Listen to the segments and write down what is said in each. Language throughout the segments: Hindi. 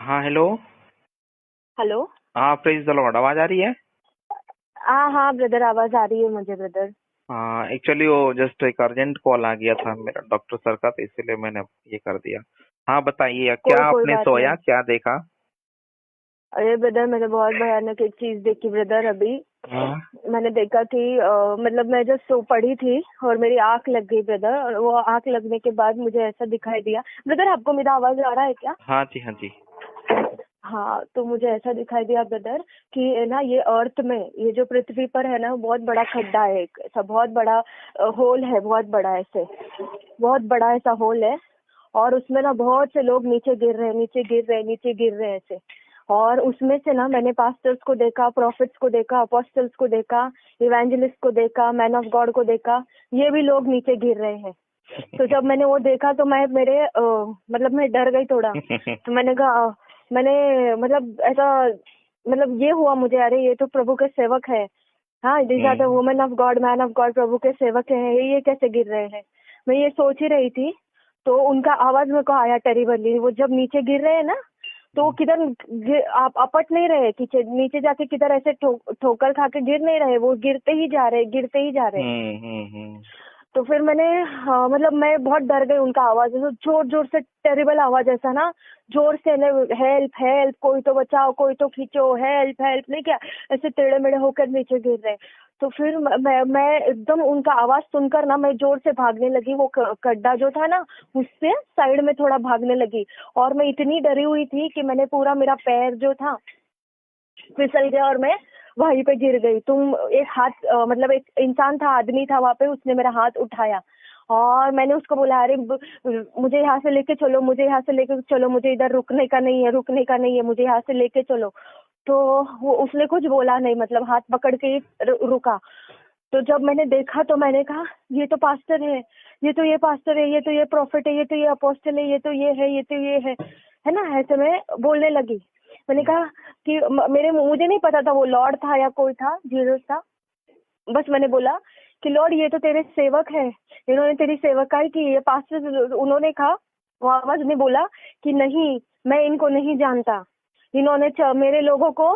हाँ, हेलो। हेलो। हाँ, प्रेज द लॉर्ड। आवाज आ रही है? हाँ हाँ ब्रदर, आवाज आ रही है मुझे ब्रदर। हाँ, एक्चुअली वो जस्ट एक अर्जेंट कॉल आ गया था मेरा डॉक्टर सर का, तो इसीलिए मैंने ये कर दिया। हाँ, बताइए कोई क्या कोई आपने बात सोया, नहीं। क्या देखा? अरे ब्रदर, मैंने बहुत भयानक एक चीज देखी ब्रदर अभी। हाँ। मैंने देखा कि मतलब मैं जब सो पड़ी थी और मेरी आंख लग गई ब्रदर, और वो आंख लगने के बाद मुझे ऐसा दिखाई दिया। ब्रदर, आपको मेरा आवाज आ रहा है क्या? हाँ जी, हाँ जी। हाँ, तो मुझे ऐसा दिखाई दिया ब्रदर कि ना, ये अर्थ में, ये जो पृथ्वी पर है ना, बहुत बड़ा खड्डा है, एक ऐसा बहुत बड़ा होल है, बहुत बड़ा ऐसे, बहुत बड़ा ऐसा होल है। और उसमें ना बहुत से लोग नीचे गिर रहे हैं, नीचे गिर रहे हैं, नीचे गिर रहे हैं ऐसे। और उसमें से ना मैंने पास्टर्स को देखा, प्रोफेट्स को देखा, अपोस्टल्स को देखा, इवेंजलिस्ट को देखा, मैन ऑफ गॉड को देखा। ये भी लोग नीचे गिर रहे हैं। तो जब मैंने वो देखा तो मैं मेरे मतलब मैं डर गई थोड़ा। तो मैंने कहा मैंने मतलब ऐसा, मतलब ये हुआ मुझे, अरे ये तो प्रभु के सेवक है। हाँ, these are the hmm. Women of god, man of god, प्रभु के सेवक है, ये कैसे गिर रहे हैं? मैं ये सोच ही रही थी। तो उनका आवाज मेरे को आया टेरिबली, वो जब नीचे गिर रहे हैं ना, तो वो किधर आप अपट नहीं रहे, नीचे नीचे जाके किधर ऐसे ठोकर खा के गिर नहीं रहे, वो गिरते ही जा रहे, गिरते ही जा रहे। हम्म। तो फिर मैंने, हाँ, मतलब मैं बहुत डर गई उनका आवाज, तो जोर जोर से टेरिबल आवाज ऐसा ना, जोर से, हेल्प हेल्प, कोई तो बचाओ, कोई तो खींचो, हेल्प हेल्प, नहीं क्या, ऐसे टेढ़े मेढ़े होकर नीचे गिर रहे। तो फिर मैं एकदम उनका आवाज सुनकर ना, मैं जोर से भागने लगी, वो गड्ढा जो था ना, उससे साइड में थोड़ा भागने लगी। और मैं इतनी डरी हुई थी कि मैंने पूरा, मेरा पैर जो था फिसल गया और मैं वहीं पे गिर गई। तुम एक हाथ मतलब एक इंसान था, आदमी था वहां पे, उसने मेरा हाथ उठाया। और मैंने उसको बोला, अरे मुझे यहाँ से लेके चलो, मुझे यहाँ से लेके चलो, मुझे इधर रुकने का नहीं है, रुकने का नहीं है, मुझे यहाँ से लेके चलो। तो वो, उसने कुछ बोला नहीं, मतलब हाथ पकड़ के ही रुका। तो जब मैंने देखा तो मैंने कहा, ये तो पास्टर है, ये तो ये पास्टर है, ये तो ये प्रॉफिट है, ये तो ये अपोस्टल है, ये तो ये है, ये तो ये है ना, ऐसे में बोलने लगी। मैंने कहा कि मुझे नहीं पता था वो लॉर्ड था या कोई था, जीसस था। बस मैंने बोला कि लॉर्ड, ये तो तेरे सेवक है, इन्होंने तेरी सेवकाई की, ये पास्टर, उन्होंने कहा, वो आवाज ने बोला कि नहीं, मैं इनको नहीं जानता। इन्होंने मेरे लोगों को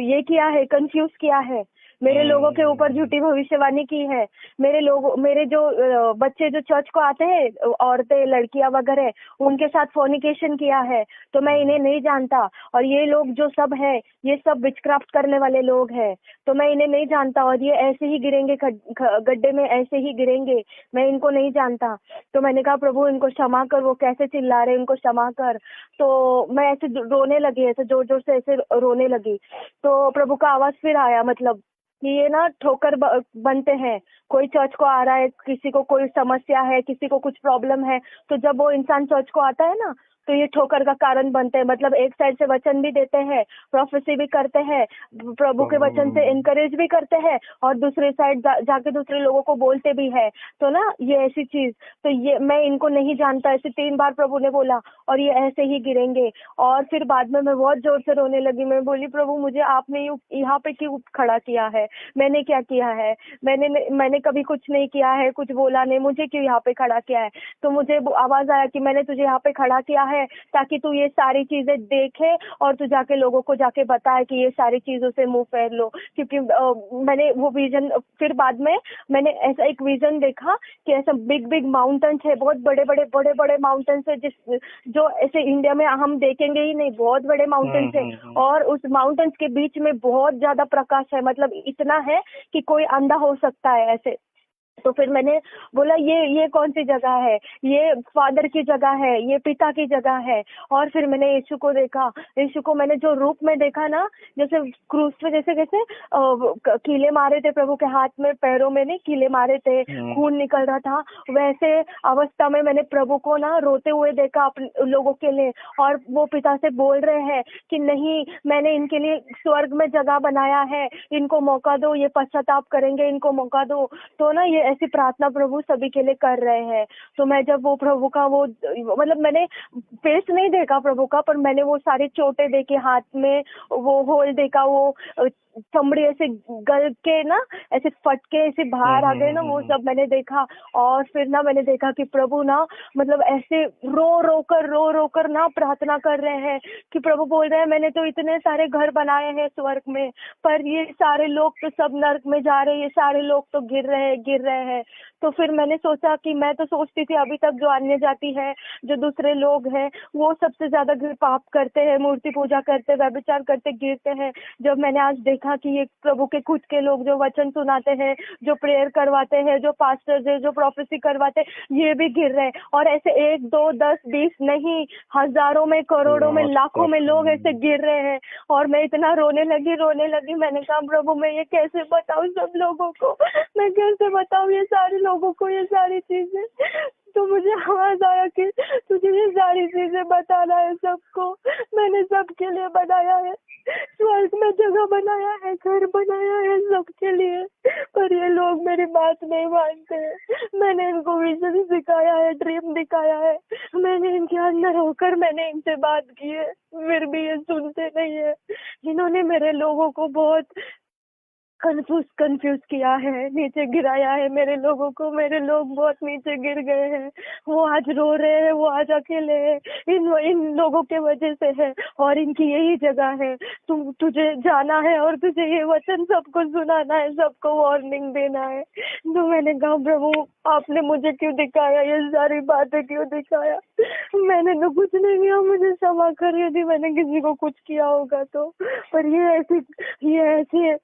ये किया है, कंफ्यूज किया है, मेरे लोगों के ऊपर हम्म। झूठी भविष्यवाणी की है। मेरे जो बच्चे जो चर्च को आते हैं, औरतें, लड़कियां वगैरह, उनके साथ फोर्निकेशन किया है। तो मैं इन्हें नहीं जानता। और ये लोग जो सब है, ये सब विचक्राफ्ट करने वाले लोग हैं। तो मैं इन्हें नहीं जानता, और ये ऐसे ही गिरेंगे, गड्ढे में ऐसे ही गिरेंगे। मैं इनको नहीं जानता। तो मैंने कहा, प्रभु इनको क्षमा कर, वो कैसे चिल्ला रहे, इनको क्षमा कर। तो मैं ऐसे रोने लगी, ऐसे जोर जोर से ऐसे रोने लगी। तो प्रभु का आवाज फिर आया, मतलब कि ये ना ठोकर बनते हैं। कोई चर्च को आ रहा है, किसी को कोई समस्या है, किसी को कुछ प्रॉब्लम है, तो जब वो इंसान चर्च को आता है ना, तो ये ठोकर का कारण बनते हैं। मतलब एक साइड से वचन भी देते हैं, प्रोफेसी भी करते हैं, प्रभु के वचन से इनकरेज भी करते हैं, और दूसरे साइड जाके दूसरे लोगों को बोलते भी है। तो ना, ये ऐसी चीज, तो ये मैं इनको नहीं जानता, ऐसे 3 बार प्रभु ने बोला, और ये ऐसे ही गिरेंगे। और फिर बाद में मैं बहुत जोर से रोने लगी। मैं बोली, प्रभु मुझे आपने यहाँ पे क्यों खड़ा किया है? मैंने क्या किया है? मैंने कभी कुछ नहीं किया है, कुछ बोला नहीं, मुझे क्यों यहाँ पे खड़ा किया है? तो मुझे आवाज आया कि मैंने तुझे यहाँ पे खड़ा किया है ताकि तू ये सारी चीजें देखे, और तू जाके लोगों को जाके बताए कि ये सारी चीजों से मुंह फेर लो। क्योंकि मैंने वो विजन, फिर बाद में मैंने ऐसा एक विजन देखा कि ऐसा बिग बिग माउंटेन्स है, बहुत बड़े बड़े बड़े बड़े माउंटेन्स है, जिस जो ऐसे इंडिया में हम देखेंगे ही नहीं, बहुत बड़े माउंटेन्स है। और उस माउंटेन्स के बीच में बहुत ज्यादा प्रकाश है, मतलब इतना है कि कोई अंधा हो सकता है ऐसे। तो फिर मैंने बोला, ये कौन सी जगह है? ये फादर की जगह है, ये पिता की जगह है। और फिर मैंने यीशु को देखा। यीशु को मैंने जो रूप में देखा ना, जैसे क्रूस पे जैसे कैसे कीले मारे थे प्रभु के हाथ में, पैरों में नहीं कीले मारे थे, खून निकल रहा था, वैसे अवस्था में मैंने प्रभु को ना रोते हुए देखा अपने लोगों के लिए। और वो पिता से बोल रहे हैं कि नहीं, मैंने इनके लिए स्वर्ग में जगह बनाया है, इनको मौका दो, ये पश्चाताप करेंगे, इनको मौका दो। तो ना, ये ऐसी प्रार्थना प्रभु सभी के लिए कर रहे हैं। तो मैं जब वो प्रभु का वो, मतलब मैंने फेस नहीं देखा प्रभु का, पर मैंने वो सारी चोटें देखी हाथ में, वो होल देखा, वो चमड़ी ऐसे गल के ना ऐसे फट के ऐसे बाहर आ गए ना, वो सब मैंने देखा। और फिर ना मैंने देखा कि प्रभु ना मतलब ऐसे रो कर ना प्रार्थना कर रहे हैं कि प्रभु बोल रहे हैं मैंने तो इतने सारे घर बनाए हैं स्वर्ग में, पर ये सारे लोग तो सब नर्क में जा रहे हैं, ये सारे लोग तो गिर रहे हैं। तो फिर मैंने सोचा कि मैं तो सोचती थी अभी तक जो अन्य जाति है, जो दूसरे लोग हैं, वो सबसे ज्यादा पाप करते हैं, मूर्ति पूजा करते, व्यभिचार करते, गिरते हैं। जब मैंने आज देखा कि ये प्रभु के खुद के लोग जो वचन सुनाते हैं, जो प्रेयर करवाते हैं, जो पास्टर्स है, जो प्रोफेसी करवाते हैं, ये भी गिर रहे हैं। और ऐसे 1 2 10 20 नहीं, हजारों में, करोड़ों में, लाखों में लोग ऐसे गिर रहे हैं। और मैं इतना रोने लगी। मैंने कहा प्रभु मैं ये कैसे बताऊं सब लोगों को, मैं कैसे बताऊं ये सारे लोगों को ये सारी चीजें। तो मुझे आवाज आया कि तुझे ये सारी चीजें बताना है सबको। मैंने सबके लिए बनाया है, स्वर्ग में जगह बनाया है, घर बनाया है सबके लिए, पर ये लोग मेरी बात नहीं मानते हैं। मैंने इनको विजन सिखाया है, ड्रीम दिखाया है, मैंने इनके अंदर होकर मैंने इनसे बात की है, फिर भी ये सुनते नहीं है। इन्होंने मेरे लोगों को बहुत कंफ्यूज किया है, नीचे गिराया है मेरे लोगों को। मेरे लोग बहुत नीचे गिर गए हैं, वो आज रो रहे हैं, वो आज अकेले हैं। इन लोगों के वजह से है, और इनकी यही जगह है। तुझे जाना है और तुझे ये वचन सबको सुनाना है, सबको वार्निंग देना है। तो मैंने कहा प्रभु आपने मुझे क्यों दिखाया, ये सारी बातें क्यों दिखाया? मैंने तो कुछ नहीं किया, मुझे क्षमा कर यदि मैंने किसी को कुछ किया होगा तो। पर ये ऐसी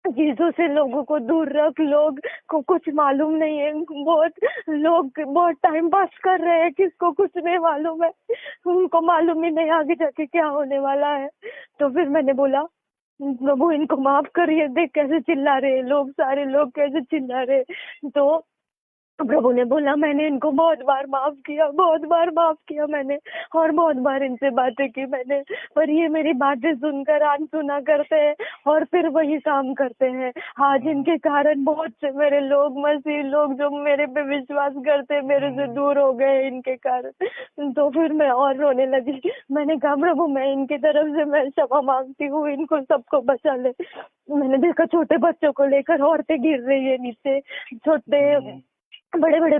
चीजों से लोगों को दूर रख। लोग को कुछ मालूम नहीं है, लोग बहुत टाइम पास कर रहे हैं, किसको कुछ नहीं मालूम है, उनको मालूम ही नहीं आगे जाके क्या होने वाला है। तो फिर मैंने बोला प्रभु इनको माफ करिए, देख कैसे चिल्ला रहे लोग, सारे लोग कैसे चिल्ला रहे। तो प्रभु ने बोला मैंने इनको बहुत बार माफ किया मैंने, और बहुत बार इनसे बातें की मैंने, पर ये मेरी बातें सुनकर अनसुना करते हैं और फिर वही काम करते हैं। आज इनके कारण बहुत से मेरे लोग, मसीह लोग जो मेरे पे विश्वास करते हैं, मेरे से दूर हो गए इनके कारण। तो फिर मैं और रोने लगी। मैंने कहा प्रभु मैं इनकी तरफ से मैं क्षमा मांगती हूँ, इनको सबको बचा ले। मैंने देखा छोटे बच्चों को लेकर औरतें गिर रही है नीचे, छोटे बड़े बड़े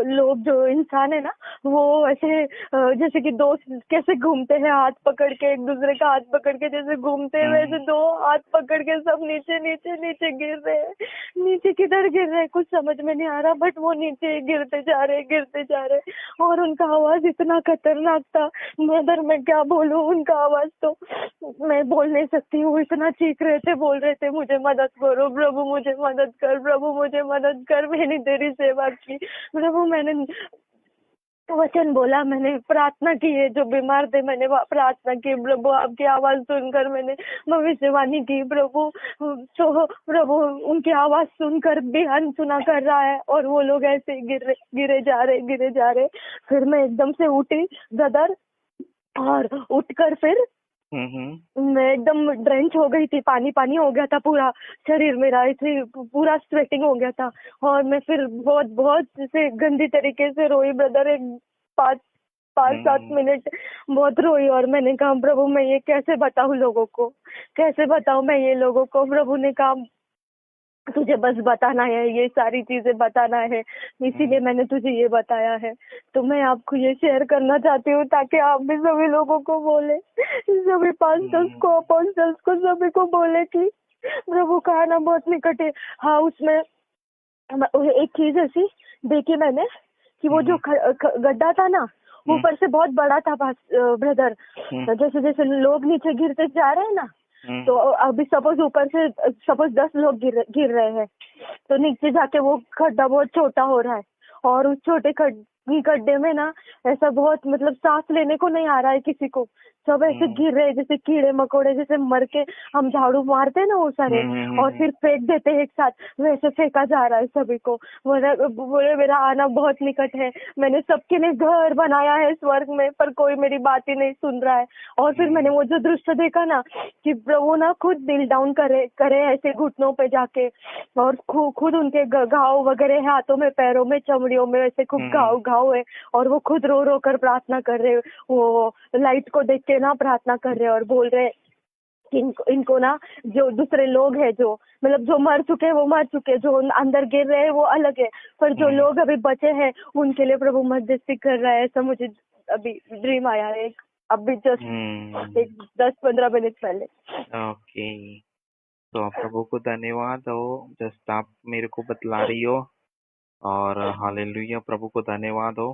लोग जो इंसान है ना, वो ऐसे जैसे कि दोस्त कैसे घूमते हैं हाथ पकड़ के, एक दूसरे का हाथ पकड़ के जैसे घूमते हैं, वैसे दो हाथ पकड़ के सब नीचे नीचे नीचे गिर रहे हैं। नीचे किधर गिर रहे हैं कुछ समझ में नहीं आ रहा, बट वो नीचे गिरते जा रहे। और उनका आवाज इतना खतरनाक था, मदर मैं क्या बोलूं, उनका आवाज तो मैं बोल नहीं सकती हूँ, इतना चीख रहे थे, बोल रहे थे मुझे मदद करो प्रभु, मुझे मदद कर प्रभु, मुझे मदद कर, मैंने तेरी सेवा की प्रभु, मैंने वचन बोला, मैंने प्रार्थना की है, जो बीमार थे मैंने प्रार्थना की प्रभु, आपकी आवाज सुनकर मैंने भविष्यवाणी की प्रभु। तो प्रभु उनकी आवाज सुनकर भी अनसुना कर रहा है, और वो लोग ऐसे गिरे जा रहे। फिर मैं एकदम से उठी ब्रदर, और उठकर फिर मैं एकदम ड्रेंच हो गई थी, पानी हो गया था पूरा शरीर मेरा, ऐसे पूरा स्वेटिंग हो गया था। और मैं फिर बहुत जैसे गंदी तरीके से रोई ब्रदर, एक 5-7 मिनट बहुत रोई। और मैंने कहा प्रभु मैं ये कैसे बताऊं लोगों को, कैसे बताऊं मैं ये लोगों को? प्रभु ने कहा तुझे बस बताना है, ये सारी चीजें बताना है, इसीलिए मैंने तुझे ये बताया है। तो मैं आपको ये शेयर करना चाहती हूँ ताकि आप भी सभी लोगों को बोले, सभी पास्टर्स को, अपोस्टल्स को, सभी को बोले कि प्रभु का आना बहुत निकट है। हाँ, उसमें एक चीज ऐसी देखी मैंने कि वो जो गड्ढा था ना, ऊपर से बहुत बड़ा था ब्रदर। जैसे जैसे लोग नीचे गिरते जा रहे हैं ना, तो अभी सपोज 10 लोग गिर रहे हैं, तो नीचे जाके वो खड्डा बहुत छोटा हो रहा है, और उस छोटे गड्ढे में ना ऐसा बहुत मतलब सांस लेने को नहीं आ रहा है किसी को, सब ऐसे गिर रहे हैं जैसे कीड़े मकोड़े, जैसे मर के हम झाड़ू मारते हैं ना वो सारे, और फिर फेंक देते हैं एक साथ, वैसे फेंका जा रहा है सभी को। बोले मेरा आना बहुत निकट है, मैंने सबके लिए घर बनाया है स्वर्ग में, पर कोई मेरी बात ही नहीं सुन रहा है। और फिर मैंने वो जो दृश्य देखा ना कि प्रभु ना खुद दिल डाउन करे ऐसे घुटनों पे जाके, और खुद उनके घाव वगैरह हाथों में, पैरों में, चमड़ियों में ऐसे खूब घाव है, और वो खुद रो रो कर प्रार्थना कर रहे, वो लाइट को देख के ना प्रार्थना कर रहे और बोल रहे कि इनको ना जो दूसरे लोग हैं, जो मतलब जो मर चुके हैं वो मर चुके, जो अंदर गिर रहे हैं वो अलग है, पर जो लोग अभी बचे हैं उनके लिए प्रभु मध्यस्थी कर रहा है। ऐसा मुझे अभी ड्रीम आया है एक, अभी जस्ट एक 10-15 मिनट पहले। ओके। तो प्रभु को धन्यवाद हो, जस्ट आप मेरे को बतला रही हो, और हालेलुया, प्रभु को धन्यवाद हो।